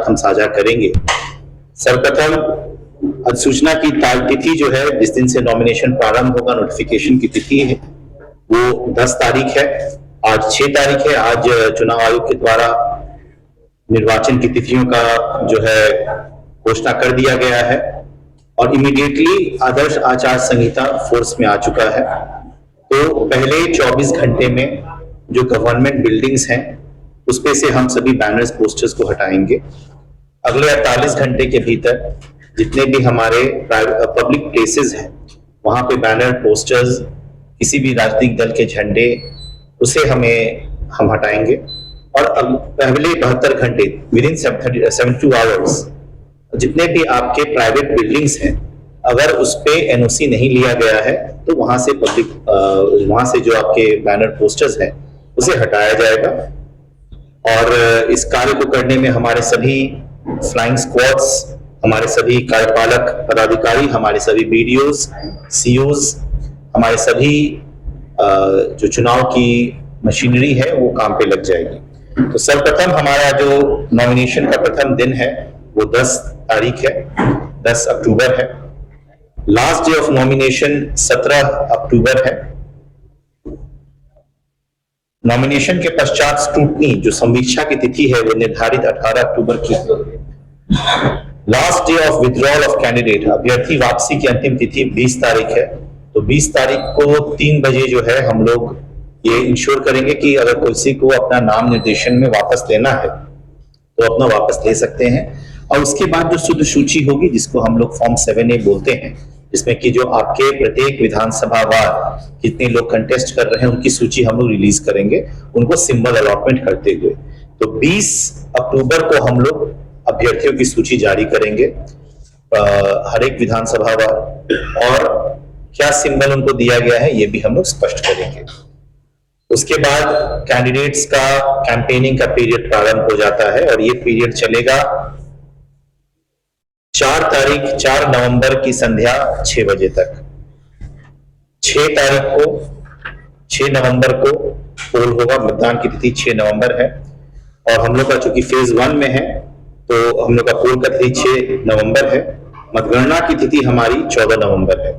साथ हम साझा करेंगे। सर्वप्रथम अधिसूचना की तिथि जो है, जिस दिन से नॉमिनेशन प्रारंभ होगा, नोटिफिकेशन की तिथि है वो 10 तारीख है। आज 6 तारीख है। आज चुनाव आयोग के द्वारा निर्वाचन की तिथियों का जो है घोषणा कर दिया गया है और इमीडिएटली आदर्श आचार संहिता फोर्स में आ चुका है। तो पहले 24 घंटे में जो गवर्नमेंट बिल्डिंग्स हैं उस पे से हम सभी बैनर्स पोस्टर्स को हटाएंगे। अगले 48 घंटे के भीतर जितने भी हमारे पब्लिक प्लेसेस हैं वहां पे बैनर पोस्टर्स, किसी भी राजनीतिक दल के झंडे, उसे हम हटाएंगे। और पहले 72 घंटे विद इन 72 आवर्स जितने भी आपके प्राइवेट बिल्डिंग्स हैं, अगर उस पे एनओसी नहीं लिया गया है तो वहां से जो आपके बैनर पोस्टर्स हैं उसे हटाया जाएगा। और इस कार्य को करने में हमारे सभी फ्लाइंग स्क्वाड्स, हमारे सभी कार्यपालक पदाधिकारी, हमारे सभी बीडीओज, सीओज, हमारे सभी जो चुनाव की मशीनरी है वो काम पे लग जाएगी। तो सर्वप्रथम हमारा जो नॉमिनेशन का प्रथम दिन है वो 10 तारीख है, 10 अक्टूबर है। लास्ट डे ऑफ नॉमिनेशन 17 अक्टूबर है। नॉमिनेशन के पश्चात स्क्रूटनी जो समीक्षा की तिथि है वो निर्धारित 18 अक्टूबर की है। Last day of withdrawal of candidate, अभ्यर्थी वापसी की अंतिम तिथि 20 तारीख है। तो 20 तारीख को 3 बजे जो है हम लोग ये इंश्योर करेंगे कि अगर किसी को अपना नाम निर्देशन में वापस लेना है तो अपना वापस ले सकते हैं। और उसके बाद जो शुद्ध सूची होगी, जिसको हम लोग फॉर्म 7A बोलते हैं, जिसमें कि जो आपके प्रत्येक विधानसभा वार कितने लोग कंटेस्ट कर रहे हैं उनकी सूची हम लोग रिलीज करेंगे, उनको सिंबल अलॉटमेंट करते हुए। तो 20 अक्टूबर को हम लोग अभ्यर्थियों की सूची जारी करेंगे हर एक विधानसभा वार, और क्या सिंबल उनको दिया गया है ये भी हम लोग स्पष्ट करेंगे। उसके बाद कैंडिडेट्स का कैंपेनिंग का पीरियड प्रारंभ हो जाता है और ये पीरियड चलेगा 4 नवंबर की संध्या 6 बजे तक। 6 नवंबर को पोल होगा, मतदान की तिथि 6 नवंबर है। और हम लोग का चूंकि फेज 1 में है तो हम लोग का पोल का तिथि 6 नवंबर है। मतगणना की तिथि हमारी 14 नवंबर है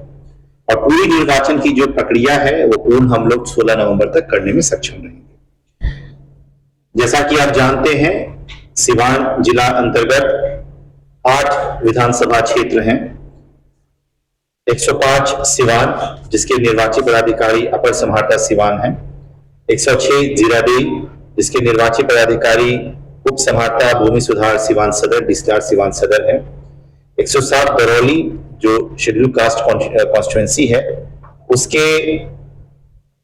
और पूरी निर्वाचन की जो प्रक्रिया है वो पूर्ण हम लोग 16 नवंबर तक करने में सक्षम रहेंगे। जैसा कि आप जानते हैं, सिवान जिला अंतर्गत 8 विधानसभा क्षेत्र हैं। 105 सिवान, जिसके निर्वाची पदाधिकारी अपर समाहर्ता सिवान हैं। 106 जीरादेई, जिसके निर्वाची पदाधिकारी उप समाहर्ता भूमि सुधार सिवान सदर, डीसीआर सिवान सदर है। 107 बरौली, जो शेड्यूल कास्ट कॉन्स्टिट्यूएंसी है, उसके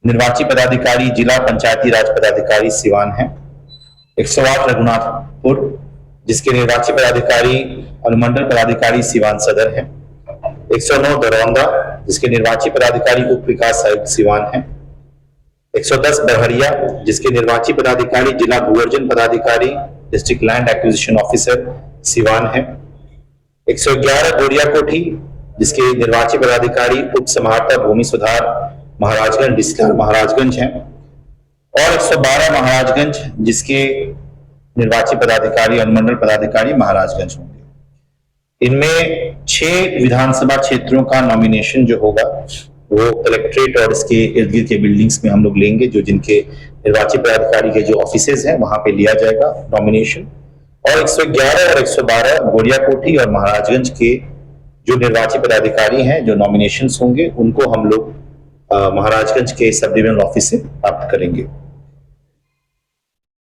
निर्वाची पदाधिकारी जिला पंचायती राज पदाधिकारी सिवान है। 108 रघुनाथपुर, जिसके निर्वाची पदाधिकारी अनुमंडल पदाधिकारी सिवान सदर है। 109 दरौंदा, जिसके निर्वाची पदाधिकारी उप विकास आयुक्त सिवान है। 110 बरहरिया, जिसके निर्वाची पदाधिकारी जिला भूअर्जन पदाधिकारी district land acquisition officer Siwan है। 111 गोरिया कोठी, जिसके निर्वाची पदाधिकारी उप समाहर्ता भूमि सुधार महाराजगंज डिस्ट्रिक्ट महाराजगंज है। और 112 महाराजगंज, जिसके निर्वाची पदाधिकारी अनुमंडल पदाधिकारी महाराजगंज होंगे। इनमें 6 विधानसभा क्षेत्रों का नॉमिनेशन जो होगा वो कलेक्ट्रेट और इसके इर्द गिर्द के बिल्डिंग्स में हम लोग लेंगे, जो जिनके निर्वाची पदाधिकारी के जो ऑफिसेज हैं वहां पे लिया जाएगा नॉमिनेशन। और 111 और 112 गोरिया कोठी और महाराजगंज के जो निर्वाची पदाधिकारी हैं जो नॉमिनेशंस होंगे उनको हम लोग महाराजगंज के सब डिविजनल ऑफिस से प्राप्त करेंगे।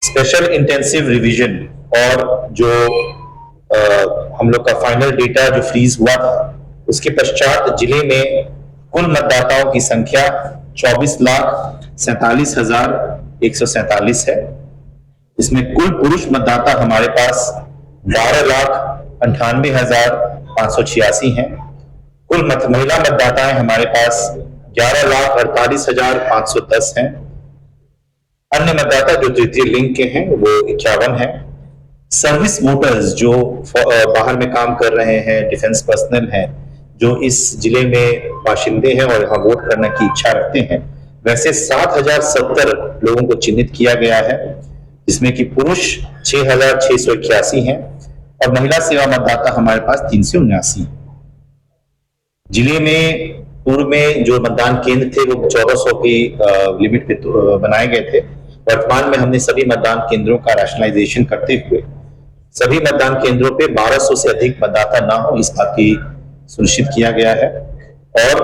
स्पेशल इंटेंसिव रिवीजन और जो हम लोग का फाइनल डेटा जो फ्रीज हुआ था उसके पश्चात जिले में कुल मतदाताओं की संख्या 24,47,147 है। इसमें कुल पुरुष मतदाता हमारे पास 12,98,586 हैं। कुल महिला मतदाताएं हमारे पास 11,48,510 हैं। अन्य मतदाता जो तृतीय लिंग के हैं वो 51 हैं। सर्विस वोटर्स जो बाहर में काम कर रहे हैं, डिफेंस पर्सनल हैं, जो इस जिले में बाशिंदे हैं और यहाँ वोट करने की इच्छा रखते हैं, वैसे 7,070 लोगों को चिन्हित किया गया है, जिसमें कि पुरुष 6,681 हैं, और महिला सेवा मतदाता हमारे पास 379। जिले में पूर्व में जो मतदान केंद्र थे वो 1400 की लिमिट पे बनाए गए थे। वर्तमान में हमने सभी मतदान केंद्रों का रैशनलाइजेशन करते हुए सभी मतदान केंद्रों पे 1200 से अधिक मतदाता ना हो इस बात की सुनिश्चित किया गया है। और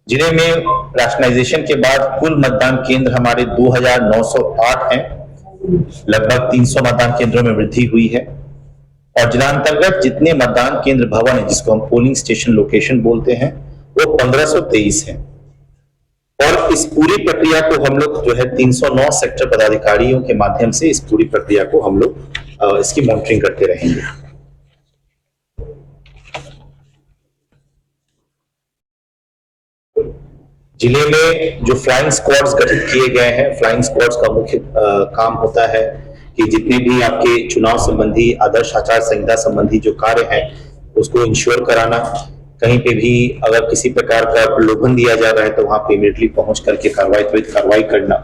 जिले में रैशनलाइजेशन के बाद कुल मतदान केंद्र हमारे 2908 हैं। लगभग 300 मतदान केंद्रों में वृद्धि हुई है। और जिलांतर्गत जितने मतदान केंद्र भवन है, जिसको हम पोलिंग स्टेशन लोकेशन बोलते हैं, वो 1523 है। और इस पूरी प्रक्रिया को हम लोग जो है 309 सेक्टर पदाधिकारियों के माध्यम से इस पूरी प्रक्रिया को हम लोग इसकी मॉनिटरिंग करते रहेंगे। जिले में जो फ्लाइंग स्क्वाड्स गठित किए गए हैं, फ्लाइंग स्क्वाड्स का मुख्य काम होता है कि जितने भी आपके चुनाव संबंधी आदर्श आचार संहिता संबंधी जो कार्य हैं उसको इंश्योर कराना। कहीं पे भी अगर किसी प्रकार का प्रलोभन दिया जा रहा है तो वहां पे इमीडिएटली पहुंच करके त्वरित कार्रवाई करना।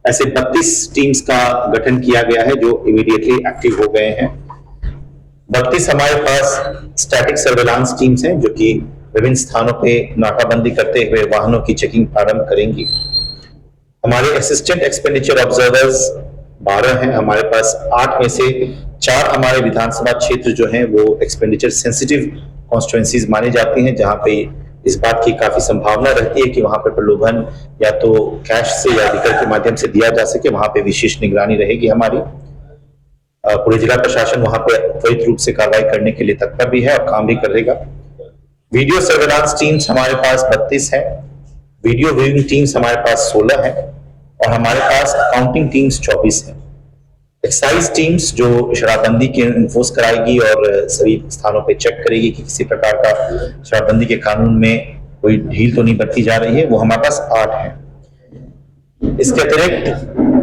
ऐसे 32 टीम्स का गठन किया गया है जो इमीडिएटली एक्टिव हो गए हैं। 32 हमारे पास स्टैटिक सर्वेलांस टीम्स हैं जो कि विभिन्न स्थानों पे नाकाबंदी करते हुए वाहनों की चेकिंग प्रारंभ करेंगी। हमारे असिस्टेंट एक्सपेंडिचर ऑब्जर्वर्स 12 हैं। हमारे पास 8 में से 4 हमारे विधानसभा क्षेत्र जो हैं वो एक्सपेंडिचर सेंसिटिव कॉन्स्टिट्यूएंसीज मानी जाती हैं, जहां पे इस बात की काफी संभावना रहती है कि वहां पर प्रलोभन या तो कैश से या लिकर के माध्यम से दिया जा सके। वहां पे विशेष निगरानी रहेगी हमारी। पूरे जिला प्रशासन वहां पे त्वरित रूप से कार्रवाई करने के लिए तत्पर भी है और काम भी करेगा। वीडियो सर्वेलांस टीम्स हमारे पास 32 है। वीडियो व्यूइंग टीम्स हमारे पास 16 है और हमारे पास अकाउंटिंग टीम्स 24 है। एक्साइज टीम्स जो शराबबंदी के इन्फोर्स कराएगी और सभी स्थानों पे चेक करेगी कि किसी प्रकार का शराबबंदी के कानून में कोई ढील तो नहीं बरती जा रही है, वो हमारे पास 8 है। इसके अतिरिक्त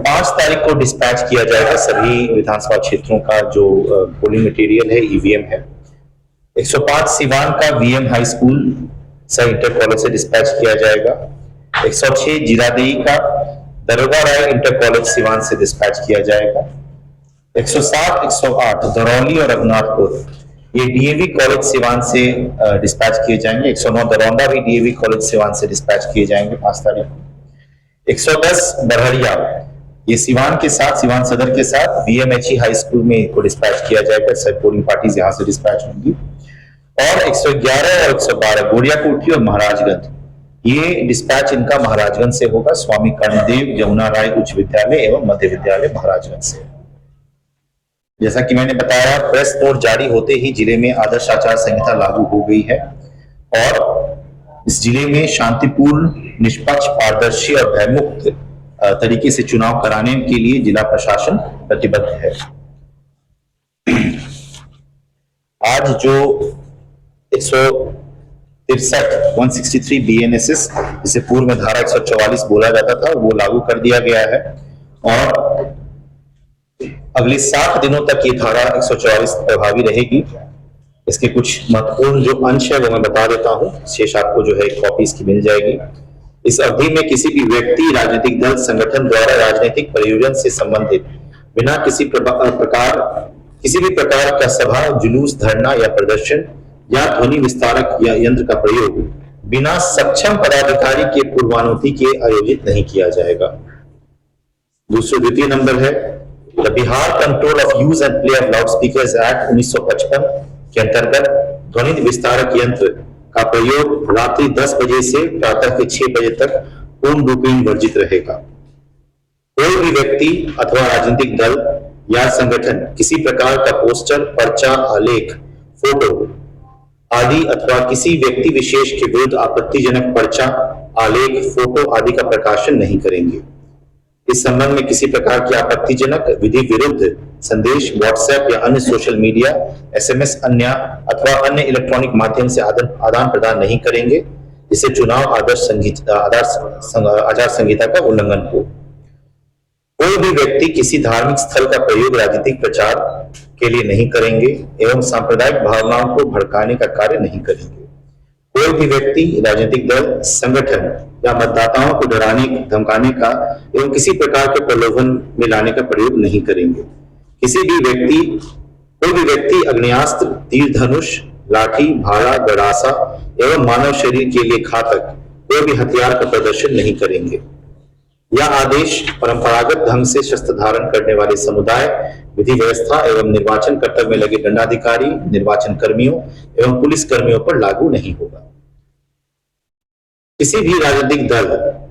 5 तारीख को डिस्पैच किया जाएगा सभी विधानसभा क्षेत्रों का जो पोलिंग मटेरियल है, ईवीएम है। 105 सिवान का VM high school sir inter college से डिस्पैच किया जाएगा। 106 जीरादेई का दरोगा राय इंटर कॉलेज सिवान से डिस्पैच किया जाएगा। 107, 108 दरौली और रघुनाथपुर ये डीएवी कॉलेज सिवान से डिस्पैच किए जाएंगे। 109 दरौंदा भी डीएवी कॉलेज सिवान से डिस्पैच किए जाएंगे 5 तारीख को। 110 बरहड़िया ये सिवान के साथ, सिवान सदर के साथ बीएमएचई हाई स्कूल में इनको डिस्पैच किया जाएगा। सब पोलिंग पार्टीज यहाँ से डिस्पैच होंगी। और 111 और 112 गोड़ियाकोठी और महाराजगंज ये डिस्पैच इनका महाराजगंज से होगा। स्वामी कर्णदेव यमुना राय उच्च विद्यालय एवं मध्य विद्यालय महाराजगंज से। जैसा कि मैंने बताया, प्रेस नोट जारी होते ही जिले में आदर्श आचार संहिता लागू हो गई है और इस जिले में शांतिपूर्ण, निष्पक्ष, पारदर्शी और भयमुक्त तरीके से चुनाव कराने के लिए जिला प्रशासन प्रतिबद्ध है। आज जो 163 बीएनएसएस जिसे पूर्व में धारा 144 बोला जाता था वो लागू कर दिया गया है और अगले 7 दिनों तक ये धारा 144 प्रभावी रहेगी। इसके कुछ महत्वपूर्ण जो अंश है वो मैं बता देता हूँ, शेष आपको जो है कॉपी इसकी मिल जाएगी। इस अवधि में किसी भी व्यक्ति, राजनीतिक दल, संगठन द्वारा राजनीतिक प्रयोजन से संबंधित बिना किसी भी प्रकार का सभा, जुलूस, धरना या प्रदर्शन या ध्वनि विस्तारक या यंत्र का प्रयोग बिना सक्षम पदाधिकारी के पूर्वानुमति के आयोजित नहीं किया जाएगा। द्वितीय नंबर है the Bihar control of use and play of loud speakers act 1955 के अंतर्गत ध्वनि विस्तारक यंत्र का प्रयोग रात्रि 10 बजे से प्रातः के 6 बजे तक पूर्ण रूपेण वर्जित रहेगा। कोई भी व्यक्ति अथवा राजनीतिक दल या संगठन किसी प्रकार का पोस्टर, पर्चा, आलेख, फोटो आदि अथवा किसी व्यक्ति विशेष के विरुद्ध आपत्तिजनक पर्चा, आलेख, फोटो आदि का प्रकाशन नहीं करेंगे। इस संबंध में किसी प्रकार की आपत्तिजनक, विधि विरुद्ध संदेश व्हाट्सएप या अन्य सोशल मीडिया, एसएमएस अन्य अथवा अन्य इलेक्ट्रॉनिक माध्यम से आदान प्रदान नहीं करेंगे, जिससे चुनाव आचार संहिता का उल्लंघन हो। कोई भी व्यक्ति किसी धार्मिक स्थल का प्रयोग राजनीतिक प्रचार के लिए नहीं करेंगे एवं सांप्रदायिक भावनाओं को भड़काने का कार्य नहीं करेंगे। कोई भी व्यक्ति, राजनीतिक दल, संगठन या मतदाताओं को डराने, धमकाने का एवं किसी प्रकार के प्रलोभन में लाने का प्रयोग नहीं करेंगे। किसी भी व्यक्ति कोई भी व्यक्ति अग्नेयास्त्र, तीर धनुष, लाठी, भाला, गड़ासा एवं मानव शरीर के लिए घातक कोई भी हथियार का प्रदर्शन नहीं करेंगे। यह आदेश परंपरागत ढंग से शस्त्र धारण करने वाले समुदाय, विधि व्यवस्था एवं निर्वाचन कर्तव्य में लगे दंडाधिकारी, निर्वाचन कर्मियों एवं पुलिस कर्मियों पर लागू नहीं होगा। किसी भी राजनीतिक दल,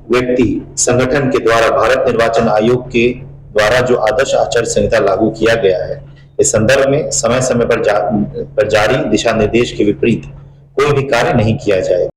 व्यक्ति, संगठन के द्वारा भारत निर्वाचन आयोग के द्वारा जो आदर्श आचार संहिता लागू किया गया है, इस संदर्भ में समय समय पर जारी दिशा निर्देश के विपरीत कोई भी कार्य नहीं किया जाएगा।